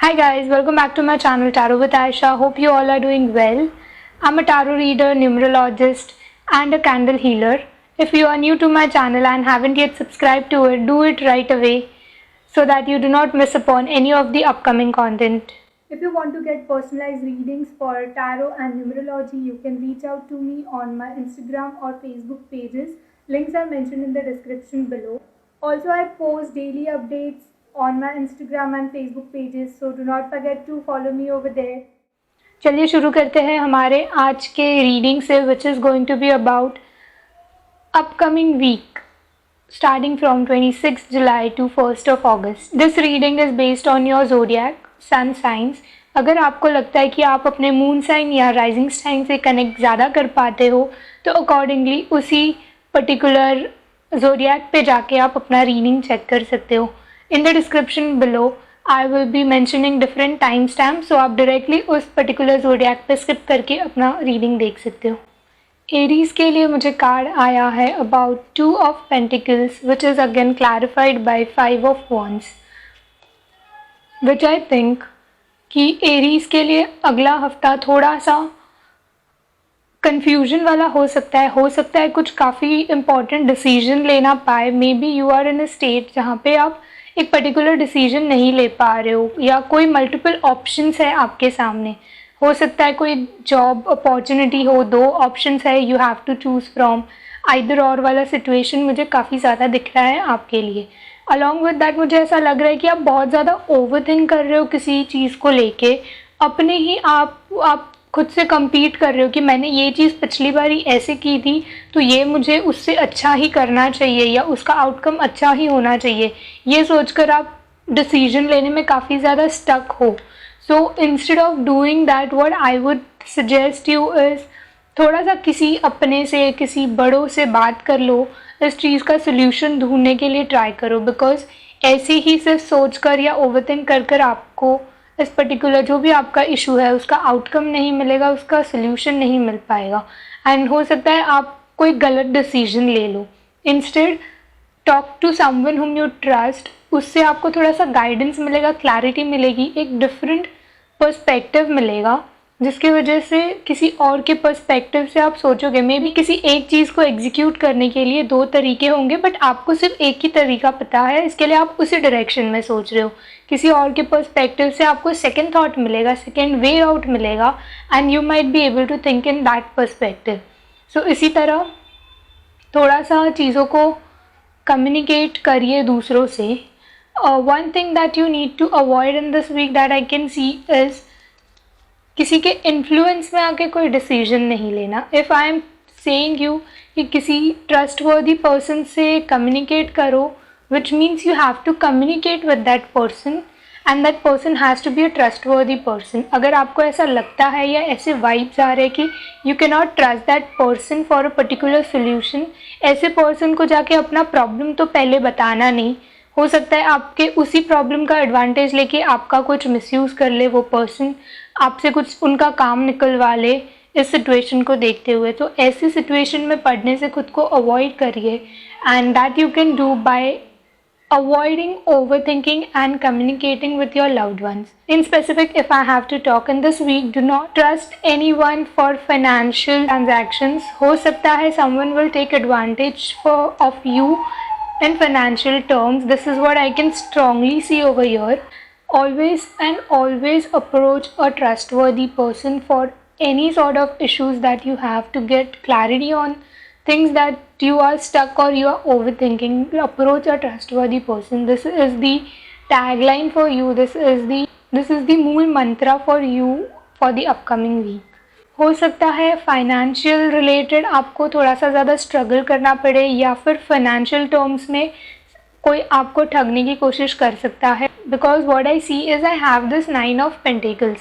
Hi guys, welcome back to my channel Tarot with Aisha. Hope you all are doing well. I'm a tarot reader, numerologist and a candle healer. If you are new to my channel and haven't yet subscribed to it, do it right away so that you do not miss upon any of the upcoming content. If you want to get personalized readings for tarot and numerology, you can reach out to me on my Instagram or Facebook pages. Links are mentioned in the description below. Also, I post daily updates on my Instagram and Facebook pages, so do not forget to follow me over there. चलिए शुरू करते हैं हमारे आज के reading से, which is going to be about upcoming week starting from 26th July to 1st of August. This reading is based on your zodiac, sun signs. अगर आपको लगता है कि आप अपने मून साइन या राइजिंग साइन से कनेक्ट ज़्यादा कर पाते हो तो अकॉर्डिंगली उसी पर्टिकुलर ज़ोडियाक पे जाके आप अपना रीडिंग चेक कर सकते हो. In the description below I will be mentioning different time stamp, so आप डायरेक्टली उस पर्टिकुलर ज़ोडियाक पे स्किप करके अपना रीडिंग देख सकते हो. एरीज के लिए मुझे कार्ड आया है about 2 of pentacles, which is again clarified by 5 of wands, which I think कि एरीज के लिए अगला हफ्ता थोड़ा सा कन्फ्यूजन वाला हो सकता है कुछ काफ़ी इम्पॉर्टेंट डिसीजन लेना पाए. Maybe you are in a state जहाँ पे आप एक पर्टिकुलर डिसीजन नहीं ले पा रहे हो या कोई मल्टीपल ऑप्शंस है आपके सामने. हो सकता है कोई जॉब अपॉर्चुनिटी हो, 2 ऑप्शंस है, you have to choose from either or वाला सिचुएशन मुझे काफ़ी ज़्यादा दिख रहा है आपके लिए. अलॉन्ग विद दैट मुझे ऐसा लग रहा है कि आप बहुत ज़्यादा ओवरथिंक कर रहे हो किसी चीज़ को लेके. अपने ही आप खुद से compete कर रहे हो कि मैंने ये चीज़ पिछली बारी ऐसे की थी तो ये मुझे उससे अच्छा ही करना चाहिए या उसका आउटकम अच्छा ही होना चाहिए. ये सोचकर आप डिसीजन लेने में काफ़ी ज़्यादा स्टक हो. So instead of doing that what I would suggest you is थोड़ा सा किसी अपने से, किसी बड़ों से बात कर लो, इस चीज़ का सोल्यूशन ढूंढने के लिए ट्राई करो. बिकॉज ऐसे ही सिर्फ सोच कर या ओवरथिंक कर आपको इस पर्टिकुलर जो भी आपका इशू है उसका आउटकम नहीं मिलेगा, उसका सोल्यूशन नहीं मिल पाएगा. एंड हो सकता है आप कोई गलत डिसीजन ले लो. Instead talk to someone whom you trust, उससे आपको थोड़ा सा गाइडेंस मिलेगा, क्लैरिटी मिलेगी, एक डिफरेंट पर्सपेक्टिव मिलेगा जिसकी वजह से किसी और के पर्सपेक्टिव से आप सोचोगे. मे बी किसी एक चीज़ को एग्जीक्यूट करने के लिए 2 तरीके होंगे बट आपको सिर्फ एक ही तरीका पता है, इसके लिए आप उसी डायरेक्शन में सोच रहे हो. किसी और के पर्सपेक्टिव से आपको सेकंड थॉट मिलेगा, सेकंड वे आउट मिलेगा and you might be able to think in that perspective. So इसी तरह थोड़ा सा चीज़ों को कम्युनिकेट करिए दूसरों से. One thing that you need to avoid in this week that I can see is किसी के इन्फ्लुएंस में आके कोई डिसीजन नहीं लेना. If I am saying you कि किसी ट्रस्टवर्दी पर्सन से कम्युनिकेट करो, which means you have to communicate with that person and that person has to be a trustworthy person. अगर आपको ऐसा लगता है या ऐसे वाइब्स आ रहे हैं कि you cannot trust that person for a particular solution, ऐसे पर्सन को जाके अपना प्रॉब्लम तो पहले बताना नहीं. हो सकता है आपके उसी प्रॉब्लम का एडवांटेज लेके आपका कुछ मिसयूज़ कर ले वो पर्सन, आपसे कुछ उनका काम निकलवा ले इस सिचुएशन को देखते हुए. तो ऐसी सिचुएशन में पढ़ने से खुद को अवॉइड करिए and that you can do by avoiding overthinking and communicating with your loved ones. In specific, if I have to talk in this week, do not trust anyone for financial transactions. हो सकता है someone will take advantage of you in financial terms. This is what I can strongly see over here. Always approach a trustworthy person for any sort of issues that you have to get clarity on. Things that you are stuck or you are overthinking, approach a trustworthy person. This is the tagline for you. This is the मूल mantra for you for the upcoming week. हो सकता है financial related आपको थोड़ा सा ज़्यादा struggle करना पड़े या फिर फाइनेंशियल टर्म्स में कोई आपको ठगने की कोशिश कर सकता है. Because what I see is I have this 9 of pentacles.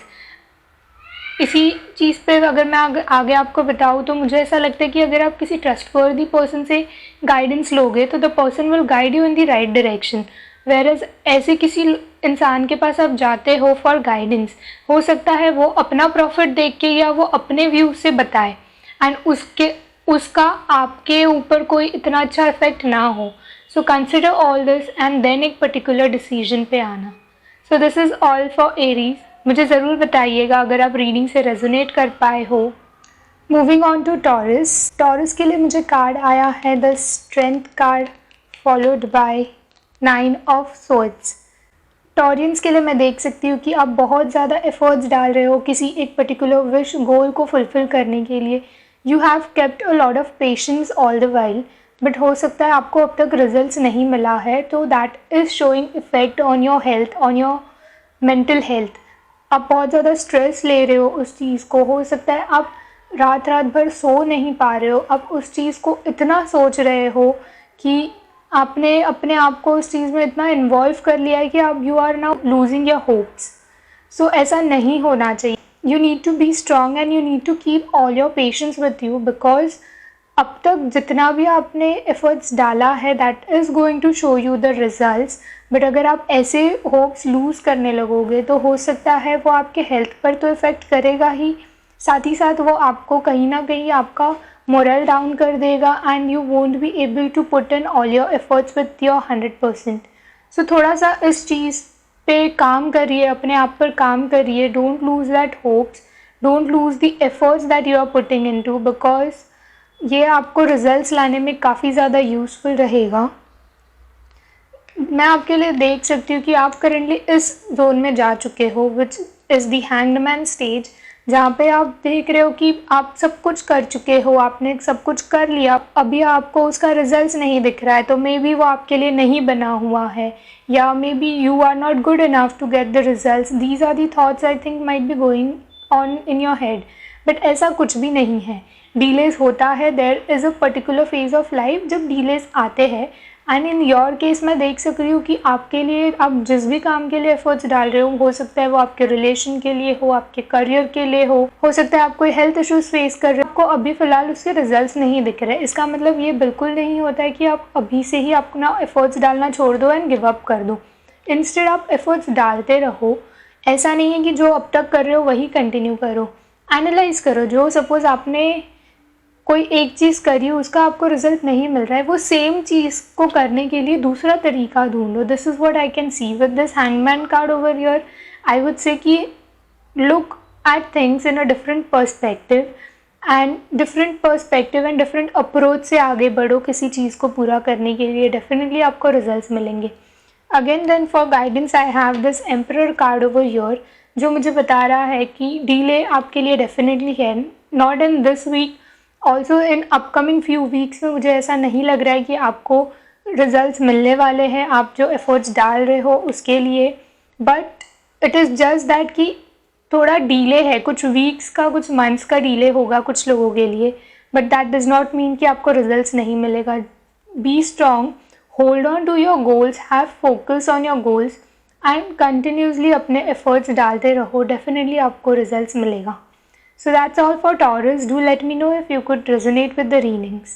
इसी चीज़ पे अगर मैं आगे आपको बताऊँ तो मुझे ऐसा लगता है कि अगर आप किसी ट्रस्टवर्दी पर्सन से गाइडेंस लोगे तो the person will guide you in the right direction. Whereas ऐसे किसी इंसान के पास आप जाते हो फॉर गाइडेंस, हो सकता है वो अपना प्रॉफिट देख के या वो अपने व्यू से बताए एंड उसका आपके ऊपर कोई इतना अच्छा इफेक्ट ना हो. So consider all this and then एक पर्टिकुलर डिसीजन पे आना. So this is all for Aries. मुझे ज़रूर बताइएगा अगर आप रीडिंग से रेजोनेट कर पाए हो। Moving on to Taurus. Taurus के लिए मुझे कार्ड आया है the strength card followed by 9 of swords. Taureans के लिए मैं देख सकती हूँ कि आप बहुत ज़्यादा एफर्ट्स डाल रहे हो किसी एक पर्टिकुलर विश गोल को फुलफ़िल करने के लिए। You have kept a lot of patience all the while, but हो सकता है आपको अब तक रिजल्ट्स नहीं मिला है, तो that is showing effect on your health, on your mental health. आप बहुत ज़्यादा स्ट्रेस ले रहे हो उस चीज़ को। हो सकता है आप रात रात भर सो नहीं पा रहे हो, आप उस चीज़ को इतना सोच रहे हो कि आपने अपने आप को उस चीज़ में इतना इन्वॉल्व कर लिया है कि आप you are now losing your hopes. So ऐसा नहीं होना चाहिए। You need to be strong and you need to keep all your patience with you, because अब तक जितना भी आपने एफर्ट्स डाला है that is going to show you the results. But अगर आप ऐसे होप्स लूज़ करने लगोगे तो हो सकता है वो आपके हेल्थ पर तो इफ़ेक्ट करेगा ही, साथ ही साथ वो आपको कहीं ना कहीं आपका मोरल डाउन कर देगा and you won't be able to put in all your efforts with your 100%। सो थोड़ा सा इस चीज़ पे काम करिए, अपने आप पर काम करिए। Don't lose that hopes, don't lose the efforts that you are putting into, because ये आपको रिजल्ट्स लाने में काफ़ी ज़्यादा यूज़फुल रहेगा। मैं आपके लिए देख सकती हूँ कि आप करेंटली इस जोन में जा चुके हो which is the hanged man stage, जहाँ पे आप देख रहे हो कि आप सब कुछ कर चुके हो, आपने सब कुछ कर लिया, अभी आपको उसका रिजल्ट्स नहीं दिख रहा है, तो मे बी वो आपके लिए नहीं बना हुआ है, या maybe you are not good enough to get the results. These are the thoughts I think might be going on in your head, but ऐसा कुछ भी नहीं है। डीलेस होता है, there is a particular phase of life जब delays आते हैं। एंड इन योर केस मैं देख सक रही हूँ कि आपके लिए आप जिस भी काम के लिए एफर्ट्स डाल रहे हो सकता है वो आपके रिलेशन के लिए हो, आपके करियर के लिए हो सकता है आप कोई हेल्थ इश्यूज फेस कर रहे हो, आपको अभी फ़िलहाल उसके रिजल्ट्स नहीं दिख रहे। इसका मतलब ये बिल्कुल नहीं होता है कि आप अभी से ही अपना एफर्ट्स डालना छोड़ दो एंड गिव अप कर दो। इंस्टेड आप एफर्ट्स डालते रहो। ऐसा नहीं है कि जो अब तक कर रहे हो वही कंटिन्यू करो। एनालाइज करो, जो सपोज़ आपने कोई एक चीज़ करी उसका आपको रिजल्ट नहीं मिल रहा है, वो सेम चीज़ को करने के लिए दूसरा तरीका ढूंढो। This is what I can see with this hangman card over here. I would say कि look at things in a different perspective and different approach से आगे बढ़ो किसी चीज़ को पूरा करने के लिए। डेफिनेटली आपको रिजल्ट्स मिलेंगे। Again then for guidance I have this emperor card over here, जो मुझे बता रहा है कि डीले आपके लिए डेफिनेटली है, not in this week, also in upcoming few weeks में मुझे ऐसा नहीं लग रहा है कि आपको रिजल्ट्स मिलने वाले हैं आप जो एफर्ट्स डाल रहे हो उसके लिए। But it is just that कि थोड़ा डीले है, कुछ वीक्स का, कुछ मंथ्स का डीले होगा कुछ लोगों के लिए, but that does not mean कि आपको रिजल्ट्स नहीं मिलेगा। Be strong, hold on to your goals, have focus on your goals and continuously अपने एफर्ट्स डालते रहो। डेफिनेटली आपको रिजल्ट्स मिलेगा। So that's all for Taurus. Do let me know if you could resonate with the readings.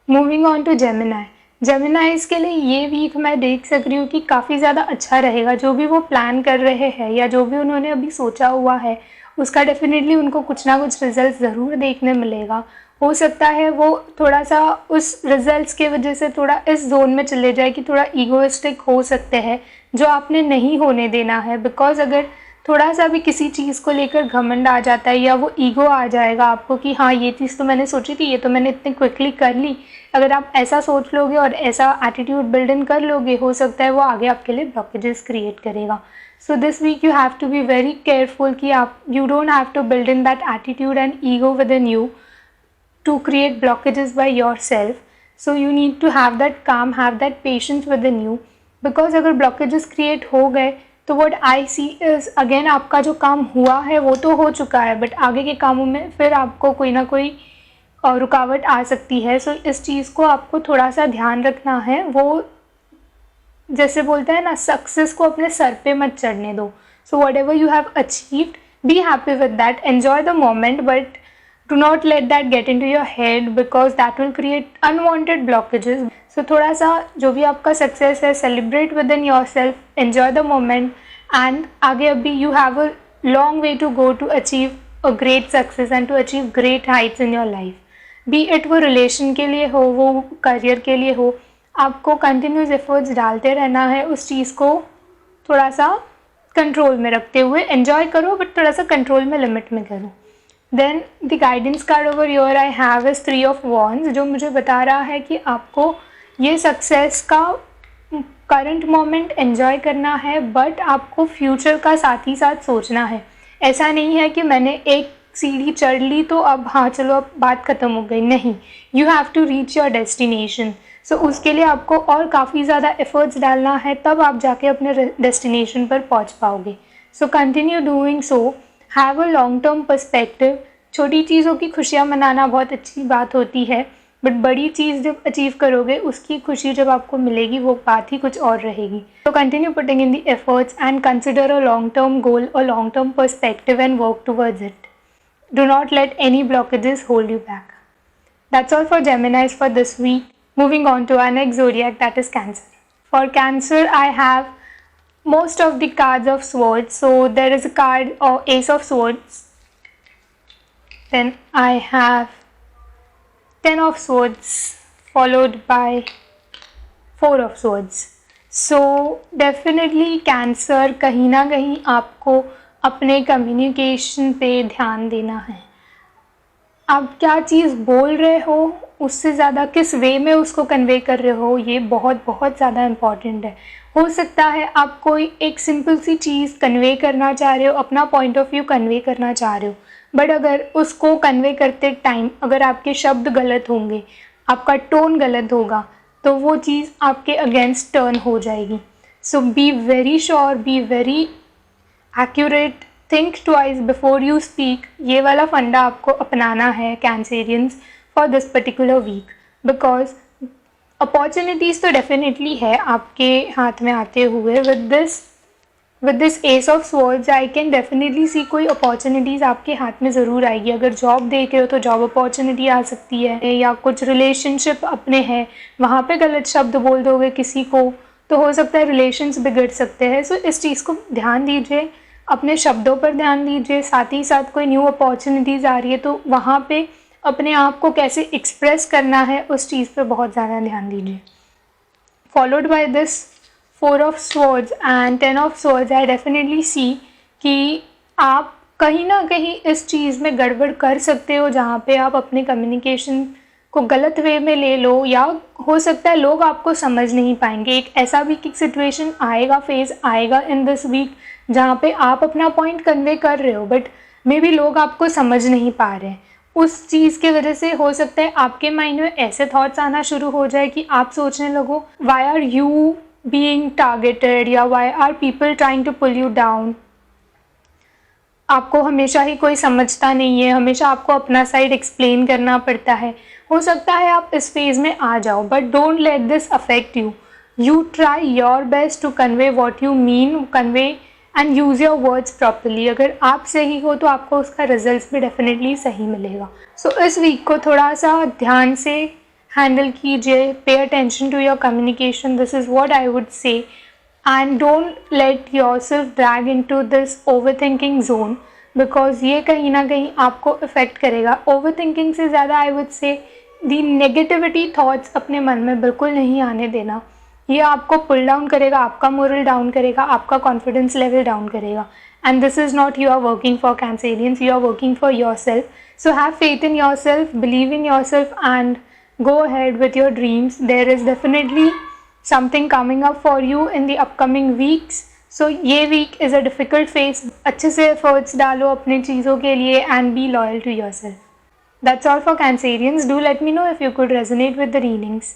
Moving on to Gemini. Geminis के लिए ये week मैं देख सक रही हूँ कि काफ़ी ज़्यादा अच्छा रहेगा। जो भी वो प्लान कर रहे हैं या जो भी उन्होंने अभी सोचा हुआ है उसका डेफिनेटली उनको कुछ ना कुछ रिजल्ट ज़रूर देखने मिलेगा। हो सकता है वो थोड़ा सा उस रिजल्ट्स के वजह से थोड़ा इस जोन में चले जाए कि थोड़ा ईगोइस्टिक हो सकते हैं, जो आपने नहीं होने देना है। बिकॉज अगर थोड़ा सा भी किसी चीज़ को लेकर घमंड आ जाता है या वो ईगो आ जाएगा आपको कि हाँ ये चीज़ तो मैंने सोची थी, ये तो मैंने इतनी क्विकली कर ली, अगर आप ऐसा सोच लोगे और ऐसा एटीट्यूड बिल्ड इन कर लोगे, हो सकता है वो आगे आपके लिए ब्लॉकेजेस क्रिएट करेगा। So this week you have to be very careful कि आप you don't have to build in that attitude and ego with in you to create blockages by yourself. So you need to have that calm, have that patience within you, because अगर blockages create हो गए तो what I see is again आपका जो काम हुआ है वो तो हो चुका है, बट आगे के कामों में फिर आपको कोई ना कोई रुकावट आ सकती है। सो इस चीज़ को आपको थोड़ा सा ध्यान रखना है। वो जैसे बोलते हैं ना, सक्सेस को अपने सर पे मत चढ़ने दो। So what ever you have achieved, be happy with that, enjoy the moment, but do not let that get into your head because that will create unwanted blockages. So थोड़ा सा जो भी आपका सक्सेस है, celebrate within yourself, enjoy the moment, and आगे अभी you have a long way to go to achieve a great success and to achieve great heights in your life. Be it वो relation के लिए हो, वो career के लिए हो, आपको continuous efforts डालते रहना है, उस चीज़ को थोड़ा सा कंट्रोल में रखते हुए एंजॉय करो, बट थोड़ा सा कंट्रोल में, लिमिट में करो। Then the guidance card over your I have is 3 of wands, जो मुझे बता रहा है कि आपको ये सक्सेस का करंट मोमेंट एंजॉय करना है, बट आपको फ्यूचर का साथ ही साथ सोचना है। ऐसा नहीं है कि मैंने एक सीढ़ी चढ़ ली तो अब हाँ चलो अब बात ख़त्म हो गई, नहीं, you have to reach your destination. So उसके लिए आपको और काफ़ी ज़्यादा एफर्ट्स डालना है, तब आप जाके अपने डेस्टिनेशन पर पहुंच पाओगे। So continue doing so, have a long term perspective. छोटी चीज़ों की खुशियाँ मनाना बहुत अच्छी बात होती है, बट बड़ी चीज़ जब अचीव करोगे उसकी खुशी जब आपको मिलेगी वो बात ही कुछ और रहेगी। तो continue putting in the efforts and consider a long term goal और long term perspective and work towards it. Do not let any blockages hold you back. That's all for Geminis for this week. Moving on to our next zodiac, that is Cancer. For Cancer, I have most of the cards of swords. So there is a card of Ace of Swords. Then I have 10 of Swords followed by 4 of Swords. So definitely Cancer, कहीं ना कहीं आपको अपने communication पे ध्यान देना है। आप क्या चीज़ बोल रहे हो उससे ज़्यादा किस वे में उसको कन्वे कर रहे हो, ये बहुत बहुत ज़्यादा इम्पॉर्टेंट है। हो सकता है आप कोई एक सिंपल सी चीज़ कन्वे करना चाह रहे हो, अपना पॉइंट ऑफ व्यू कन्वे करना चाह रहे हो, बट अगर उसको कन्वे करते टाइम अगर आपके शब्द गलत होंगे, आपका टोन गलत होगा, तो वो चीज़ आपके अगेंस्ट टर्न हो जाएगी। So be very sure, be very accurate, think twice before you speak. ये वाला फंडा आपको अपनाना है Cancerians for this particular week, because opportunities तो डेफिनेटली है आपके हाथ में आते हुए। With this ace of swords I can definitely see कोई अपॉर्चुनिटीज़ आपके हाथ में ज़रूर आएगी। अगर जॉब देख रहे हो तो जॉब अपॉर्चुनिटी आ सकती है, या कुछ रिलेशनशिप अपने हैं वहाँ पे गलत शब्द बोल दोगे किसी को तो हो सकता है रिलेशंस बिगड़ सकते हैं। सो इस चीज़ को ध्यान दीजिए, अपने शब्दों पर ध्यान दीजिए। साथ ही साथ कोई न्यू अपॉर्चुनिटीज़ आ रही है तो वहाँ पे अपने आप को कैसे एक्सप्रेस करना है उस चीज़ पे बहुत ज़्यादा ध्यान दीजिए। Followed by this 4 of swords and 10 of swords, I definitely see कि आप कहीं ना कहीं इस चीज़ में गड़बड़ कर सकते हो, जहाँ पे आप अपने कम्युनिकेशन को गलत वे में ले लो, या हो सकता है लोग आपको समझ नहीं पाएंगे। एक ऐसा भी सिचुएशन आएगा, फेज आएगा इन दिस वीक जहाँ पे आप अपना पॉइंट कन्वे कर रहे हो बट मे बी लोग आपको समझ नहीं पा रहे हैं। उस चीज़ की वजह से हो सकता है आपके माइंड में ऐसे थॉट्स आना शुरू हो जाए कि आप सोचने लगो why are you being targeted, या why are people trying to pull you down. आपको हमेशा ही कोई समझता नहीं है, हमेशा आपको अपना साइड एक्सप्लेन करना पड़ता है। हो सकता है आप इस फेज़ में आ जाओ, but don't let this affect you. You try your best to convey what you mean, convey and use your words properly. अगर आप सही हो तो आपको उसका रिजल्ट भी डेफिनेटली सही मिलेगा। सो इस वीक को थोड़ा सा ध्यान से हैंडल कीजिए, pay attention to your communication, this is what I would say, and don't let yourself drag into this overthinking zone, because ये कहीं ना कहीं आपको इफ़ेक्ट करेगा। ओवर थिंकिंग से ज़्यादा आई वुड से दी नेगेटिविटी थॉट्स अपने मन में बिल्कुल नहीं आने देना। ये आपको पुल डाउन करेगा, आपका मोरल डाउन करेगा, आपका कॉन्फिडेंस लेवल डाउन करेगा, and this is not you are working for Cancerians, you are working for yourself. So have faith in yourself, believe in yourself and go ahead with your dreams. There is definitely something coming up for you in the upcoming weeks. So ये week is a difficult phase. अच्छे से efforts डालो अपनी चीज़ों के लिए and be loyal to yourself. That's all for Cancerians. Do let me know if you could resonate with the readings.